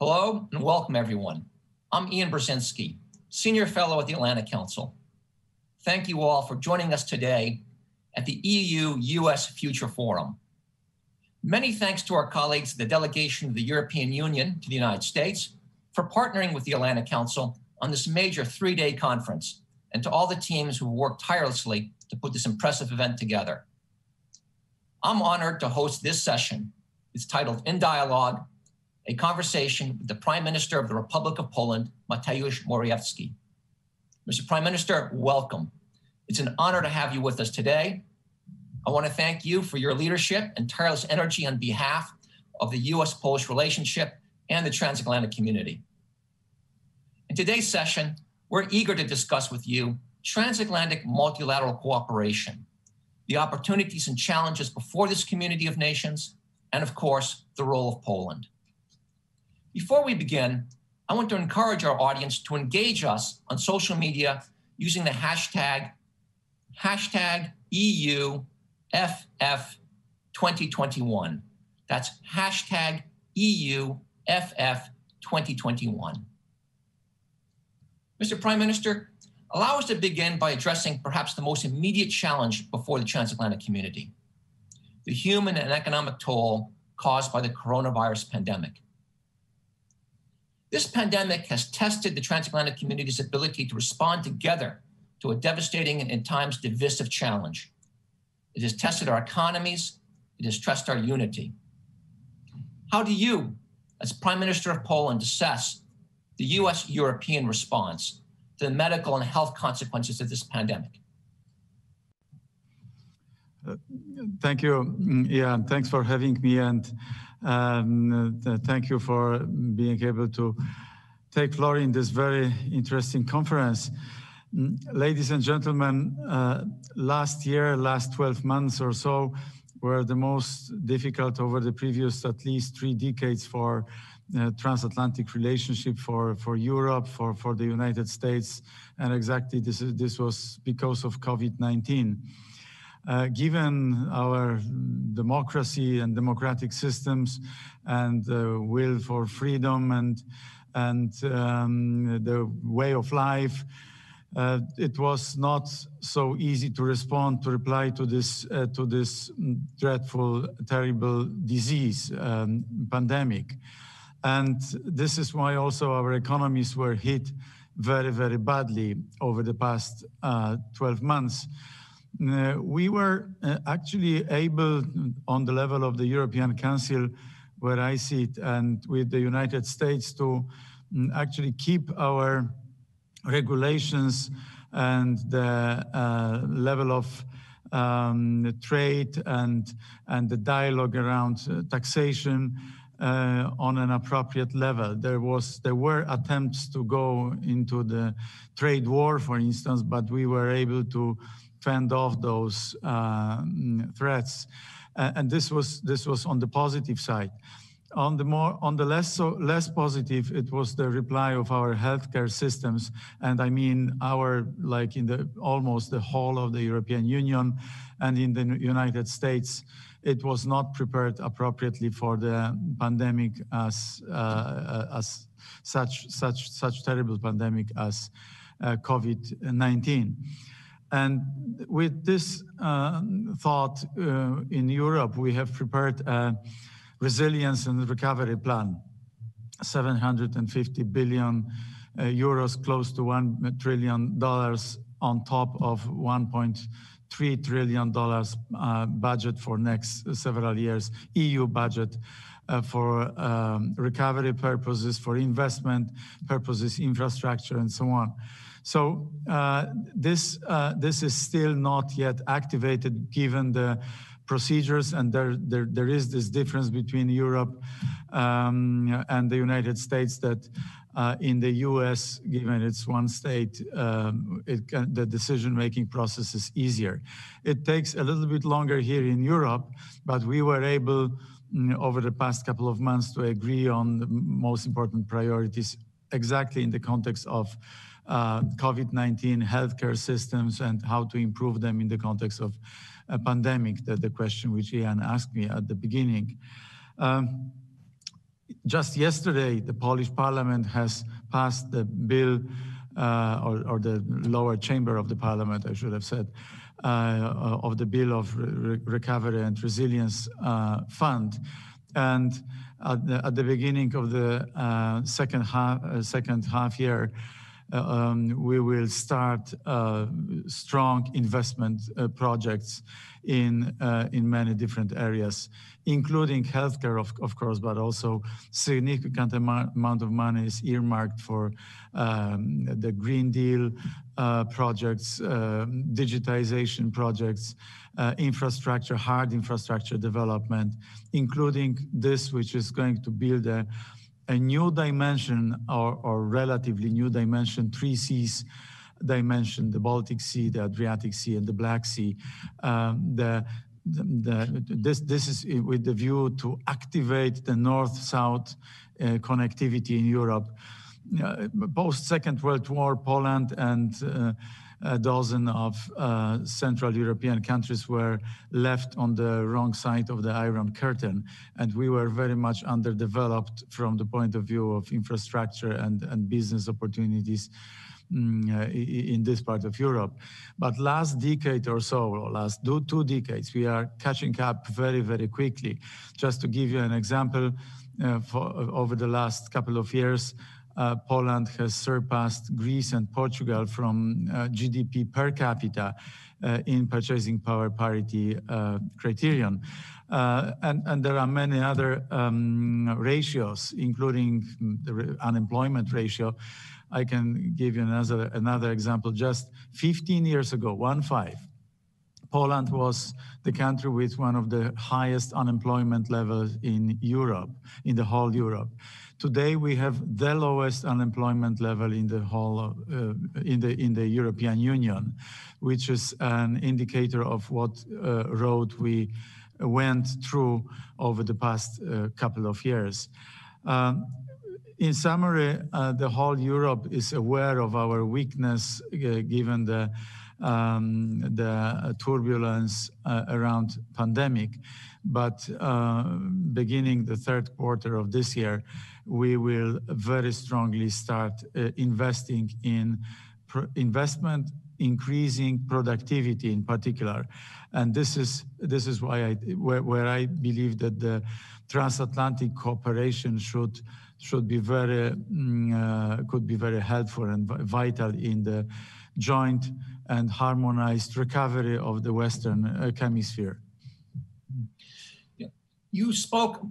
Hello and welcome, everyone. I'm Ian Brzezinski, Senior Fellow at the Atlantic Council. Thank you all for joining us today at the EU-US Future Forum. Many thanks to our colleagues at the delegation of the European Union to the United States for partnering with the Atlantic Council on this major three-day conference, and to all the teams who worked tirelessly to put this impressive event together. I'm honored to host this session. It's titled In Dialogue, a conversation with the Prime Minister of the Republic of Poland, Mateusz Morawiecki. Mr. Prime Minister, welcome. It's an honor to have you with us today. I want to thank you for your leadership and tireless energy on behalf of the US-Polish relationship and the transatlantic community. In today's session, we're eager to discuss with you transatlantic multilateral cooperation, the opportunities and challenges before this community of nations, and of course, the role of Poland. Before we begin, I want to encourage our audience to engage us on social media using the hashtag EUFF2021. That's hashtag EUFF2021. Mr. Prime Minister, allow us to begin by addressing perhaps the most immediate challenge before the transatlantic community, the human and economic toll caused by the coronavirus pandemic. This pandemic has tested the transatlantic community's ability to respond together to a devastating and at times divisive challenge. It has tested our economies. It has tested our unity. How do you, as Prime Minister of Poland, assess the US-European response to the medical and health consequences of this pandemic? Thank you, Ian. Thanks for having me, and thank you for being able to take floor in this very interesting conference. Ladies and gentlemen, last 12 months or so were the most difficult over the previous at least 3 decades for transatlantic relationship, for Europe, for the United States, and exactly this was because of COVID-19. Given our democracy and democratic systems and will for freedom and the way of life, it was not so easy to reply to this dreadful, terrible disease, pandemic. And this is why also our economies were hit very, very badly over the past 12 months. We were actually able, on the level of the European Council, where I sit, and with the United States, to actually keep our regulations and the level of trade and the dialogue around taxation on an appropriate level. There were attempts to go into the trade war, for instance, but we were able to fend off those threats, and this was on the positive side. On the less positive, it was the reply of our healthcare systems, and I mean like in almost the whole of the European Union and in the United States, it was not prepared appropriately for the pandemic as such terrible pandemic as COVID-19. And with this thought in Europe, we have prepared a resilience and recovery plan, 750 billion euros, close to $1 trillion on top of $1.3 trillion budget for next several years, EU budget for recovery purposes, for investment purposes, infrastructure, and so on. So this is still not yet activated given the procedures, and there is this difference between Europe and the United States that in the US, given it's one state, the decision-making process is easier. It takes a little bit longer here in Europe, but we were able over the past couple of months to agree on the most important priorities exactly in the context of COVID-19 healthcare systems and how to improve them in the context of a pandemic, the question which Ian asked me at the beginning. Just yesterday, the Polish parliament has passed the bill, or the lower chamber of the parliament, I should have said, of the bill of recovery and resilience fund. And at the beginning of the second half year, we will start strong investment projects in many different areas, including healthcare, of course, but also significant amount of money is earmarked for the Green Deal projects, digitization projects, infrastructure, hard infrastructure development, including this, which is going to build a new dimension, or relatively new dimension, 3 Cs dimension: the Baltic Sea, the Adriatic Sea, and the Black Sea. This is with the view to activate the north-south connectivity in Europe. Post Second World War, Poland and a dozen of Central European countries were left on the wrong side of the Iron Curtain, and we were very much underdeveloped from the point of view of infrastructure and business opportunities in this part of Europe. But last decade or so, or last 2 decades, we are catching up very, very quickly. Just to give you an example, over the last couple of years, Poland has surpassed Greece and Portugal from GDP per capita in purchasing power parity criterion. And there are many other ratios, including the unemployment ratio. I can give you another example. Just 15 years ago, 15, Poland was the country with one of the highest unemployment levels in Europe, in the whole Europe. Today, we have the lowest unemployment level in the whole in the European Union, which is an indicator of what road we went through over the past couple of years. In summary, the whole Europe is aware of our weakness, given the turbulence around pandemic. But beginning the 3rd quarter of this year, we will very strongly start investing in investment, increasing productivity in particular. And this is why where I believe that the transatlantic cooperation should be very could be very helpful and vital in the joint and harmonized recovery of the Western hemisphere. You spoke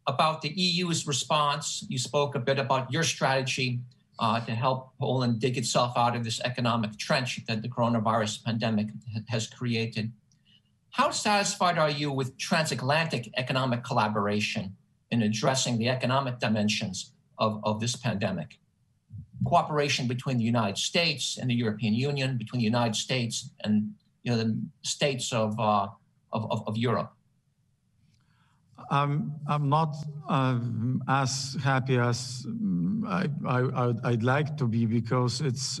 about the EU's response. You spoke a bit about your strategy to help Poland dig itself out of this economic trench that the coronavirus pandemic has created. How satisfied are you with transatlantic economic collaboration in addressing the economic dimensions of this pandemic? Cooperation between the United States and the European Union, between the United States and the states of Europe. I'm not as happy as I'd like to be, because it's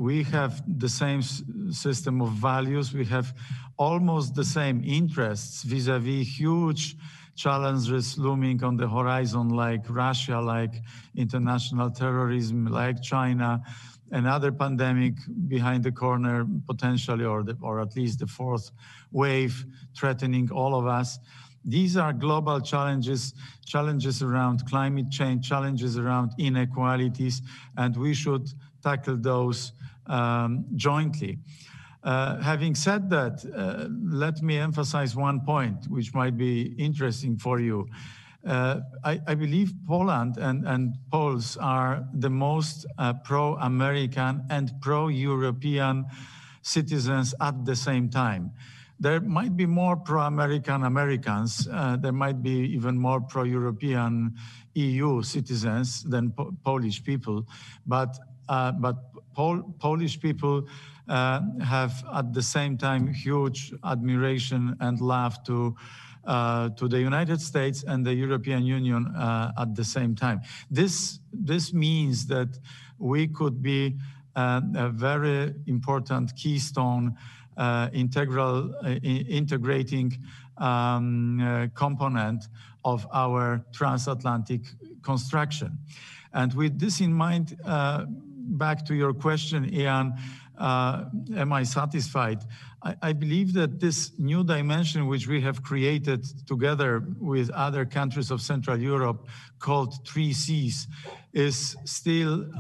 we have the same system of values. We have almost the same interests vis-a-vis huge challenges looming on the horizon, like Russia, like international terrorism, like China, another pandemic behind the corner potentially, or at least the 4th wave threatening all of us. These are global challenges, challenges around climate change, challenges around inequalities, and we should tackle those jointly. Having said that, let me emphasize one point, which might be interesting for you. I believe Poland and Poles are the most pro-American and pro-European citizens at the same time. There might be more pro-American Americans. There might be even more pro-European EU citizens than Polish people. But Polish people have at the same time huge admiration and love to the United States and the European Union at the same time. This means that we could be a very important keystone, integrating component of our transatlantic construction. And with this in mind, back to your question, Ian, am I satisfied? I believe that this new dimension which we have created together with other countries of Central Europe called 3Cs is still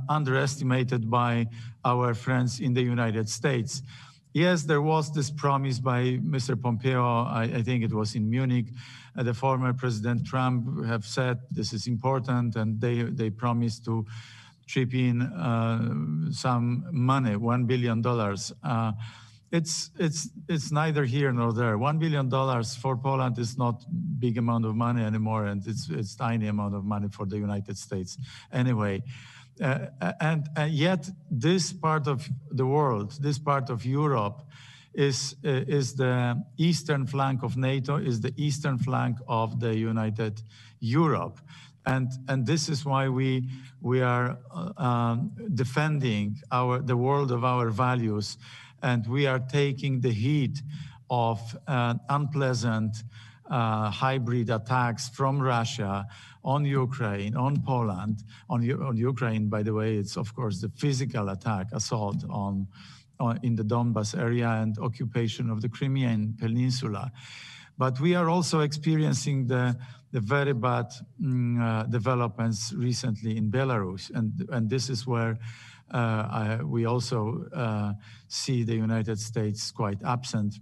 underestimated by our friends in the United States. Yes, there was this promise by Mr. Pompeo, I think it was in Munich, the former President Trump have said this is important, and they promised to chip in some money, $1 billion. It's neither here nor there. $1 billion for Poland is not big amount of money anymore, and it's tiny amount of money for the United States anyway. And yet this part of the world, this part of Europe is the eastern flank of NATO, is the eastern flank of the United Europe. And this is why we are defending the world of our values, and we are taking the heat of unpleasant hybrid attacks from Russia on Ukraine, on Poland. On Ukraine, by the way, it's of course the physical attack, assault in the Donbas area and occupation of the Crimean Peninsula. But we are also experiencing the very bad developments recently in Belarus, and this is where we also see the United States quite absent.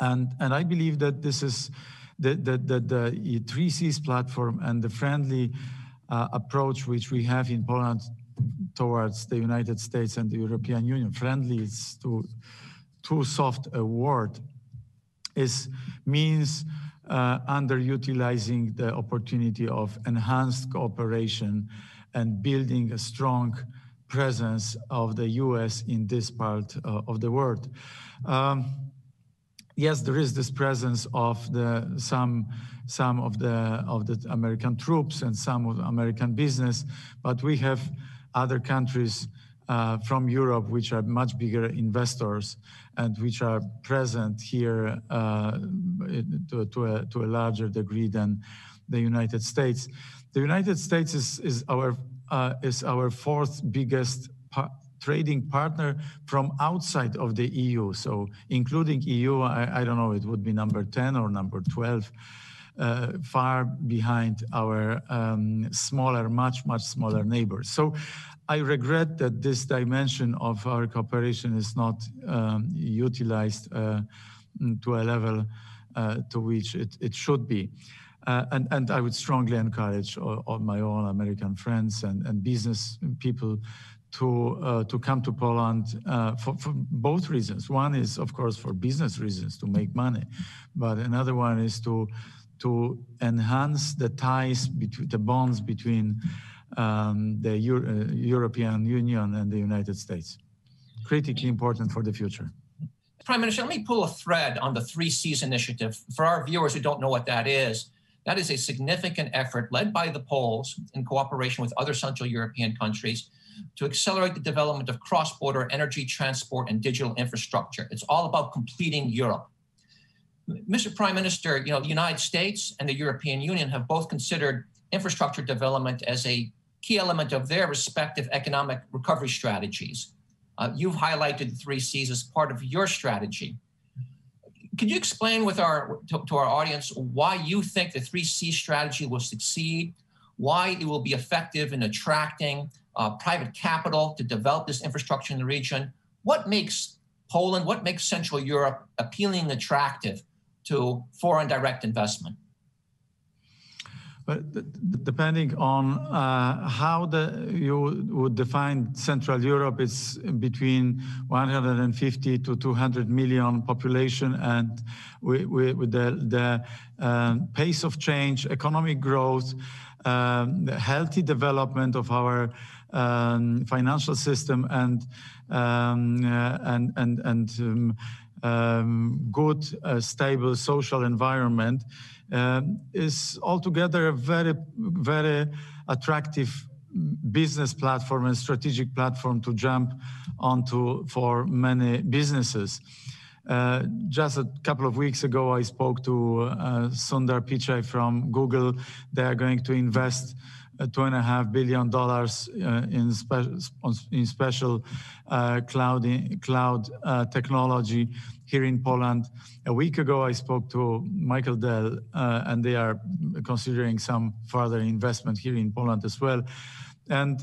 And I believe that this is the 3Cs platform and the friendly approach which we have in Poland towards the United States and the European Union. Friendly is too soft a word. Means underutilizing the opportunity of enhanced cooperation and building a strong presence of the US in this part of the world. Yes, there is this presence of some of the American troops and some of the American business, but we have other countries from Europe which are much bigger investors and which are present here to a larger degree than the United States. The United States is our fourth biggest trading partner from outside of the EU. So including EU, I don't know, it would be number 10 or number 12, far behind our much smaller neighbors. So I regret that this dimension of our cooperation is not utilized to a level to which it should be. And I would strongly encourage all my own American friends and business people to come to Poland for both reasons. One is, of course, for business reasons, to make money, but another one is to enhance the ties, the bonds between the European Union and the United States. Critically important for the future. Prime Minister, let me pull a thread on the 3Cs initiative. For our viewers who don't know what that is a significant effort led by the Poles in cooperation with other Central European countries to accelerate the development of cross-border energy, transport, and digital infrastructure. It's all about completing Europe. Mr. Prime Minister, the United States and the European Union have both considered infrastructure development as a key element of their respective economic recovery strategies. You've highlighted the 3Cs as part of your strategy. Could you explain to our audience why you think the 3C strategy will succeed, why it will be effective in attracting private capital to develop this infrastructure in the region? What makes Poland, what makes Central Europe appealing and attractive to foreign direct investment? But depending on how you would define Central Europe, it's between 150 to 200 million population, and with the pace of change, economic growth, the healthy development of our financial system, and good, stable social environment, is altogether a very, very attractive business platform and strategic platform to jump onto for many businesses. Just a couple of weeks ago, I spoke to Sundar Pichai from Google. They are going to invest $2.5 billion in special cloud technology here in Poland. A week ago, I spoke to Michael Dell, and they are considering some further investment here in Poland as well. And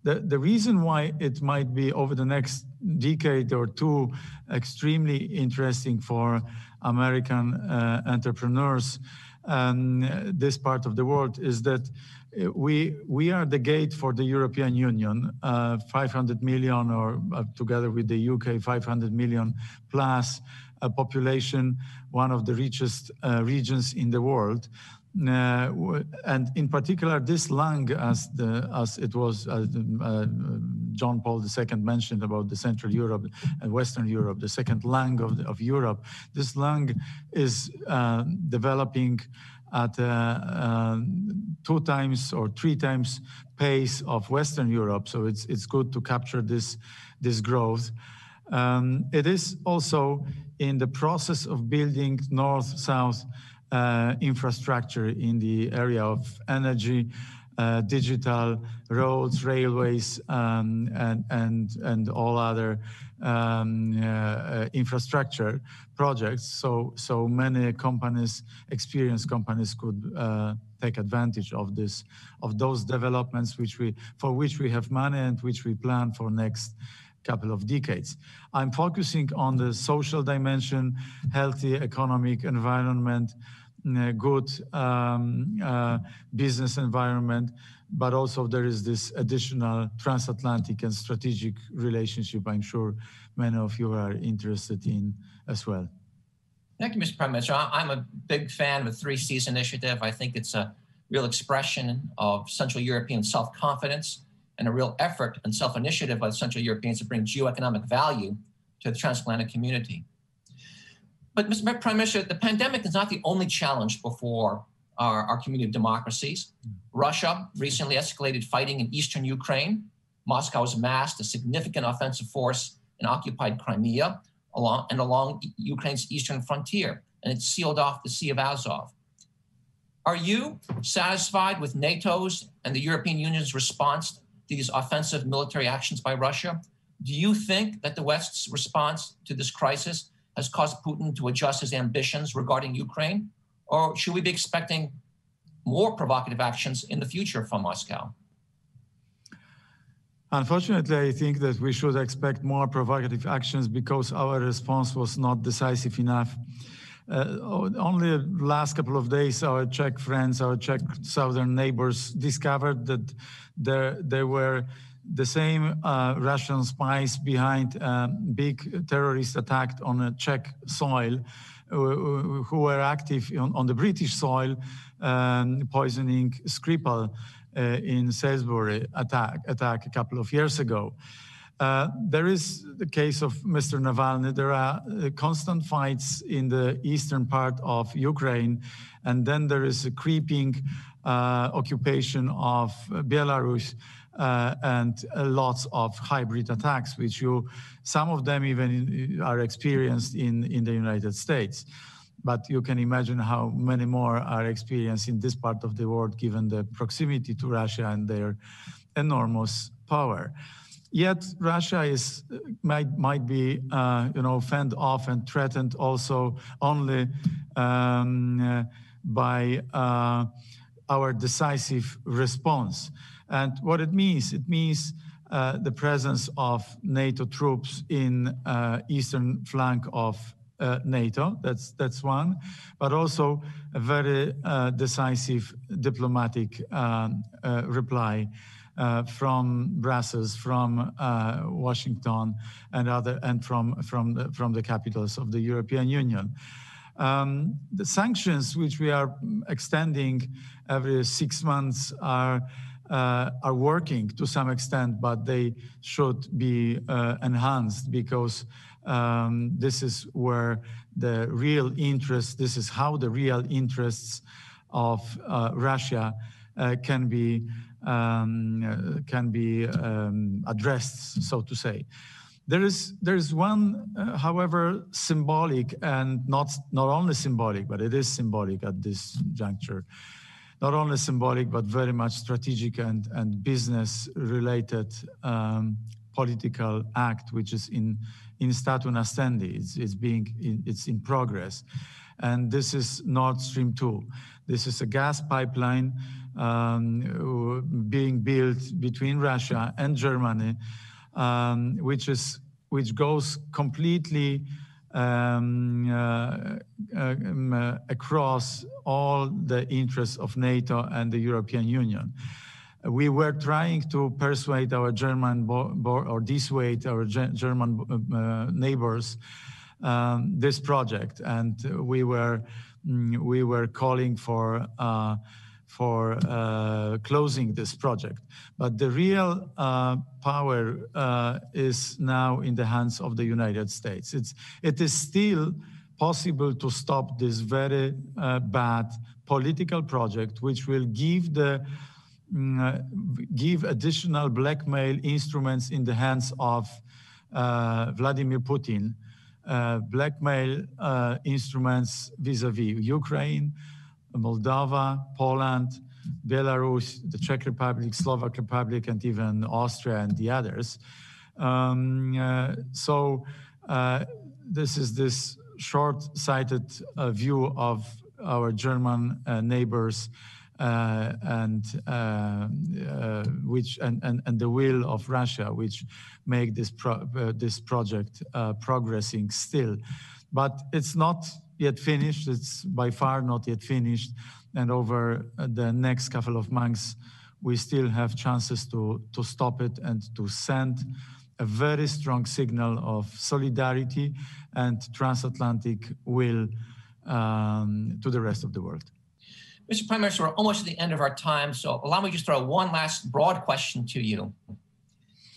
the reason why it might be over the next decade or two extremely interesting for American entrepreneurs this part of the world is that we are the gate for the European Union, 500 million, or together with the UK, 500 million plus population, one of the richest regions in the world. And in particular, this lung, as it was John Paul II mentioned about the Central Europe and Western Europe, the second lung of Europe. This lung is developing at 2 times or 3 times pace of Western Europe. So it's good to capture this growth. It is also in the process of building north-south infrastructure in the area of energy, digital, roads, railways, and all other infrastructure projects. So many companies, experienced companies, could take advantage of those developments for which we have money and which we plan for next couple of decades. I'm focusing on the social dimension, healthy economic environment, good business environment, but also there is this additional transatlantic and strategic relationship I'm sure many of you are interested in as well. Thank you, Mr. Prime Minister. I'm a big fan of the 3 Cs initiative. I think it's a real expression of Central European self-confidence and a real effort and self-initiative by the Central Europeans to bring geoeconomic value to the transatlantic community. But, Mr. Prime Minister, the pandemic is not the only challenge before our community of democracies. Russia recently escalated fighting in eastern Ukraine. Moscow has amassed a significant offensive force in occupied Crimea along Ukraine's eastern frontier, and it's sealed off the Sea of Azov. Are you satisfied with NATO's and the European Union's response to these offensive military actions by Russia? Do you think that the West's response to this crisis has caused Putin to adjust his ambitions regarding Ukraine? Or should we be expecting more provocative actions in the future from Moscow? Unfortunately, I think that we should expect more provocative actions because our response was not decisive enough. Only the last couple of days, our Czech friends, our Czech southern neighbors discovered that there were the same Russian spies behind a big terrorist attack on a Czech soil who were active on the British soil, poisoning Skripal in Salisbury attack a couple of years ago. There is the case of Mr. Navalny. There are constant fights in the eastern part of Ukraine, and then there is a creeping occupation of Belarus and lots of hybrid attacks, which some of them even are experienced in the United States. But you can imagine how many more are experienced in this part of the world, given the proximity to Russia and their enormous power. Yet Russia might be fended off and threatened also only by our decisive response. And what it means the presence of NATO troops in eastern flank of NATO. That's one, but also a very decisive diplomatic reply from Brussels, from Washington, and from the capitals of the European Union. The sanctions which we are extending every 6 months are working to some extent, but they should be enhanced because this is where the real interest, this is how the real interests of Russia can be addressed, so to say. There is one, however, symbolic and not only symbolic, but it is symbolic at this juncture. Not only symbolic, but very much strategic and business-related political act, which is in statu nascendi. It's in progress, and this is Nord Stream 2. This is a gas pipeline being built between Russia and Germany, which goes completely across all the interests of NATO and the European Union. We were trying to persuade our German or dissuade our German neighbors this project, and we were calling for closing this project. But the real power is now in the hands of the United States. It is still possible to stop this very bad political project, which will give additional blackmail instruments in the hands of Vladimir Putin, blackmail instruments vis-a-vis Ukraine, Moldova, Poland, Belarus, the Czech Republic, Slovak Republic, and even Austria and the others. This is this short-sighted view of our German neighbors and the will of Russia, which make this project progressing still. But it's not yet finished. It's by far not yet finished. And over the next couple of months, we still have chances to stop it and to send a very strong signal of solidarity and transatlantic will to the rest of the world. Mr. Prime Minister, we're almost at the end of our time, so allow me to just throw one last broad question to you.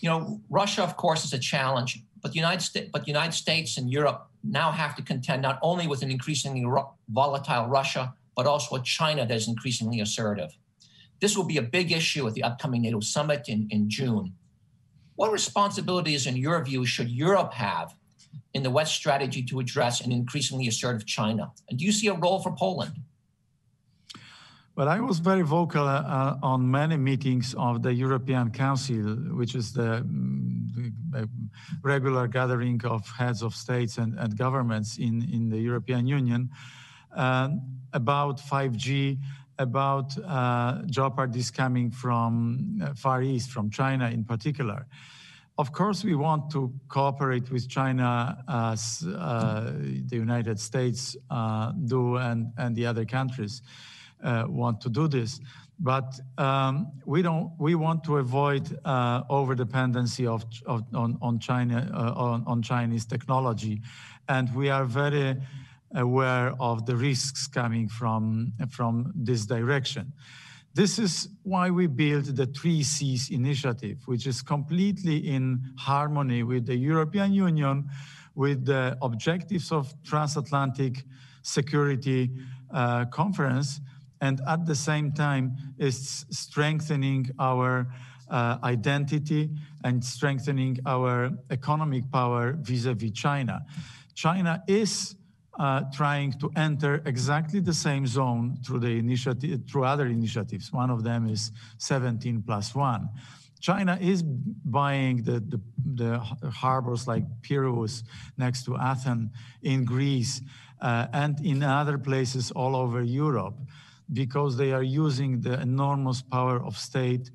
You know, Russia, of course, is a challenge, but the United States and Europe now have to contend not only with an increasingly volatile Russia, but also a China that is increasingly assertive. This will be a big issue at the upcoming NATO summit in June. What responsibilities, in your view, should Europe have in the West strategy to address an increasingly assertive China? And do you see a role for Poland? Well, I was very vocal on many meetings of the European Council, which is the regular gathering of heads of states and governments in the European Union, about 5G, about jeopardies coming from Far East, from China in particular. Of course, we want to cooperate with China as the United States do and the other countries want to do this, but we want to avoid over-dependency on China on Chinese technology, and we are very aware of the risks coming from this direction. This is why we built the 3Cs initiative, which is completely in harmony with the European Union, with the objectives of transatlantic security conference, and at the same time is strengthening our identity and strengthening our economic power vis-a-vis China. China is trying to enter exactly the same zone through other initiatives. One of them is 17+1. China is buying the harbors like Piraeus next to Athens in Greece and in other places all over Europe, because they are using the enormous power of state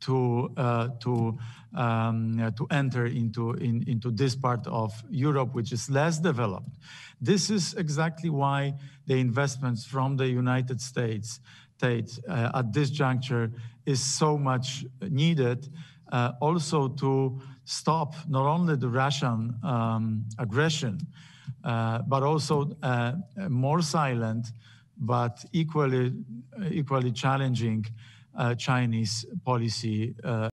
to enter into this part of Europe, which is less developed. This is exactly why the investments from the United States at this juncture is so much needed, also to stop not only the Russian aggression, but also more silent, but equally challenging Chinese policy